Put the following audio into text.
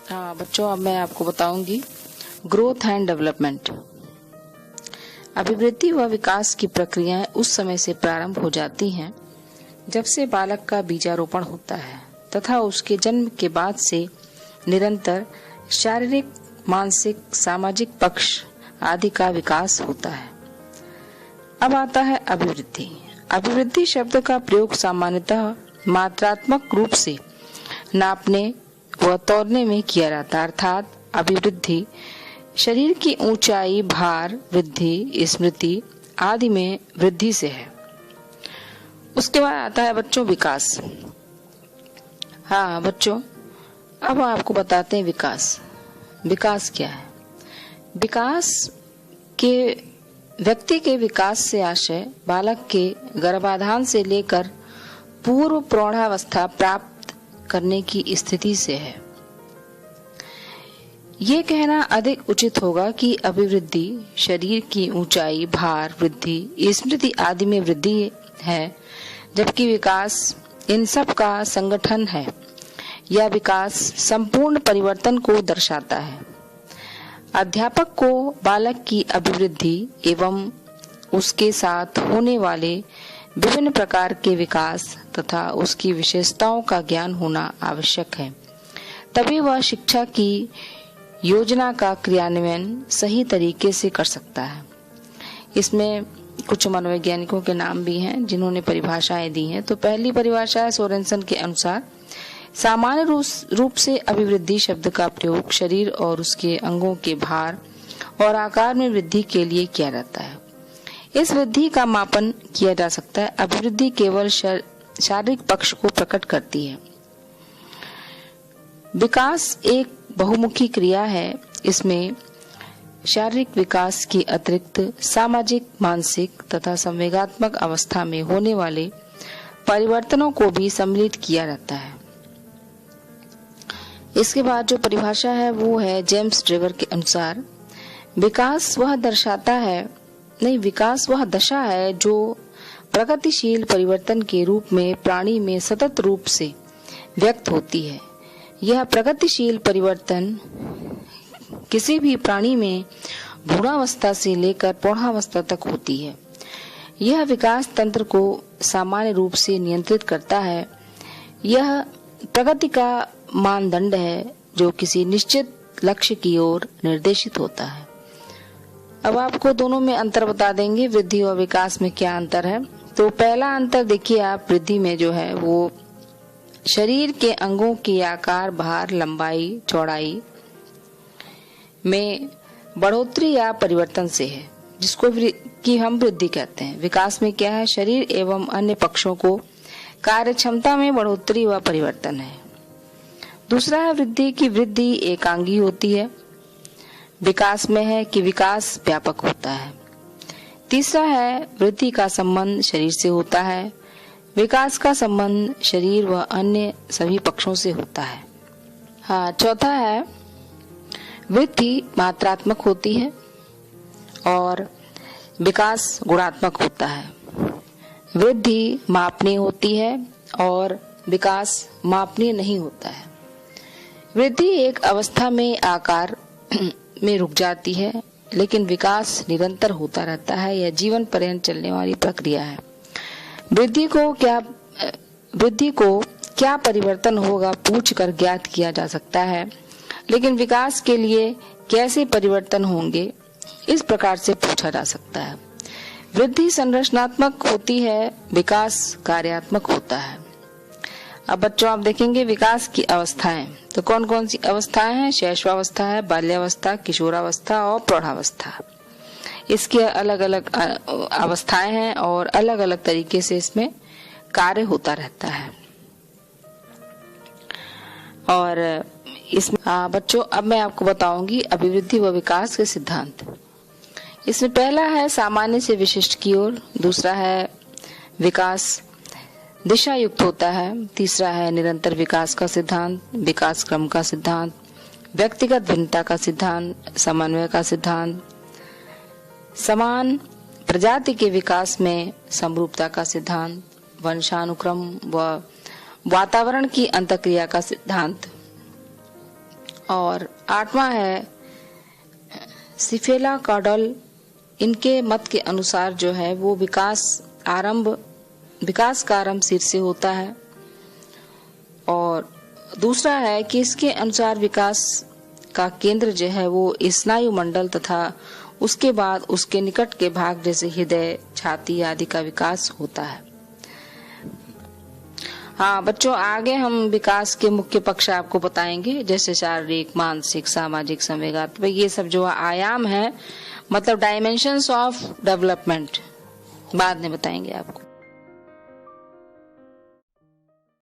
हाँ बच्चों, अब मैं आपको बताऊंगी ग्रोथ एंड डेवलपमेंट। अभिवृद्धि व विकास की प्रक्रियाएं उस समय से प्रारंभ हो जाती हैं जब से बालक का बीजारोपण होता है तथा उसके जन्म के बाद से निरंतर शारीरिक, मानसिक, सामाजिक पक्ष आदि का विकास होता है। अब आता है अभिवृद्धि। अभिवृद्धि शब्द का प्रयोग सामान्यतः मात्रात्मक रूप से नापने व तौलने में किया जाता है, अर्थात अभिवृद्धि शरीर की ऊंचाई, भार वृद्धि, स्मृति आदि में वृद्धि से है। उसके बाद आता है बच्चों विकास। हाँ बच्चों, अब आपको बताते हैं विकास। विकास क्या है? विकास के व्यक्ति के विकास से आशय बालक के गर्भाधान से लेकर पूर्व प्रौढ़ावस्था प्राप्त करने की स्थिति से है। ये कहना अधिक उचित होगा कि अभिवृद्धि शरीर की ऊंचाई, भार वृद्धि, स्मृति आदि में वृद्धि है, जबकि विकास इन सब का संगठन है। यह विकास संपूर्ण परिवर्तन को दर्शाता है। अध्यापक को बालक की अभिवृद्धि एवं उसके साथ होने वाले विभिन्न प्रकार के विकास तथा उसकी विशेषताओं का ज्ञान होना आवश्यक है, तभी वह शिक्षा की योजना का क्रियान्वयन सही तरीके से कर सकता है। इसमें कुछ मनोवैज्ञानिकों के नाम भी हैं जिन्होंने परिभाषाएं दी हैं। तो पहली परिभाषा है सोरेनसन के अनुसार, सामान्य रूप से अभिवृद्धि शब्द का प्रयोग शरीर और उसके अंगों के भार और आकार में वृद्धि के लिए किया जाता है। इस वृद्धि का मापन किया जा सकता है। अभिवृद्धि केवल शारीरिक पक्ष को प्रकट करती है। विकास एक बहुमुखी क्रिया है। इसमें शारीरिक विकास के अतिरिक्त सामाजिक, मानसिक तथा संवेगात्मक अवस्था में होने वाले परिवर्तनों को भी सम्मिलित किया जाता है। इसके बाद जो परिभाषा है वो है जेम्स ड्रेवर के अनुसार, विकास वह दशा है जो प्रगतिशील परिवर्तन के रूप में प्राणी में सतत रूप से व्यक्त होती है। यह प्रगतिशील परिवर्तन किसी भी प्राणी में भ्रूणावस्था से लेकर प्रौढ़ावस्था तक होती है। यह विकास तंत्र को सामान्य रूप से नियंत्रित करता है। यह प्रगति का मानदंड है जो किसी निश्चित लक्ष्य की ओर निर्देशित होता है। अब आपको दोनों में अंतर बता देंगे, वृद्धि और विकास में क्या अंतर है। तो पहला अंतर देखिए आप, वृद्धि में जो है वो शरीर के अंगों के आकार, भार, लंबाई, चौड़ाई में बढ़ोतरी या परिवर्तन से है, जिसको कि हम वृद्धि कहते हैं। विकास में क्या है? शरीर एवं अन्य पक्षों को कार्य क्षमता में बढ़ोतरी व परिवर्तन है। दूसरा है वृद्धि की वृद्धि एकांगी होती है। विकास में है कि विकास व्यापक होता है। तीसरा है वृद्धि का संबंध शरीर से होता है, विकास का संबंध शरीर व अन्य सभी पक्षों से होता है। हाँ, चौथा है वृद्धि मात्रात्मक होती है और विकास गुणात्मक होता है। वृद्धि मापनीय होती है और विकास मापनीय नहीं होता है। वृद्धि एक अवस्था में आकार में रुक जाती है, लेकिन विकास निरंतर होता रहता है। यह जीवन पर्यंत चलने वाली प्रक्रिया है। वृद्धि को क्या परिवर्तन होगा पूछकर ज्ञात किया जा सकता है, लेकिन विकास के लिए कैसे परिवर्तन होंगे इस प्रकार से पूछा जा सकता है। वृद्धि संरचनात्मक होती है, विकास कार्यात्मक होता है। अब बच्चों आप देखेंगे विकास की अवस्थाएं, तो कौन कौन सी अवस्थाएं हैं? शैशवावस्था है, बाल्यावस्था, किशोरावस्था और प्रौढ़ावस्था। इसकी अलग अलग अवस्थाएं हैं और अलग अलग तरीके से इसमें कार्य होता रहता है। और इसमें बच्चों अब मैं आपको बताऊंगी अभिवृद्धि व विकास के सिद्धांत। इसमें पहला है सामान्य से विशिष्ट की ओर, दूसरा है विकास दिशा युक्त होता है, तीसरा है निरंतर विकास का सिद्धांत, विकास क्रम का सिद्धांत, व्यक्तिगत भिन्नता का सिद्धांत, समन्वय का सिद्धांत, समान प्रजाति के विकास में समरूपता का सिद्धांत, वंशानुक्रम व वातावरण की अंतःक्रिया का सिद्धांत और 8वां है सिफेला कॉडल। इनके मत के अनुसार जो है वो विकास का आरंभ सिर से होता है। और दूसरा है कि इसके अनुसार विकास का केंद्र जो है वो स्नायु मंडल तथा उसके बाद उसके निकट के भाग जैसे हृदय, छाती आदि का विकास होता है। हाँ बच्चों, आगे हम विकास के मुख्य पक्ष आपको बताएंगे, जैसे शारीरिक, मानसिक, सामाजिक, संवेगात्मक, ये सब जो आयाम है, मतलब डायमेंशंस ऑफ डेवलपमेंट, बाद में बताएंगे आपको।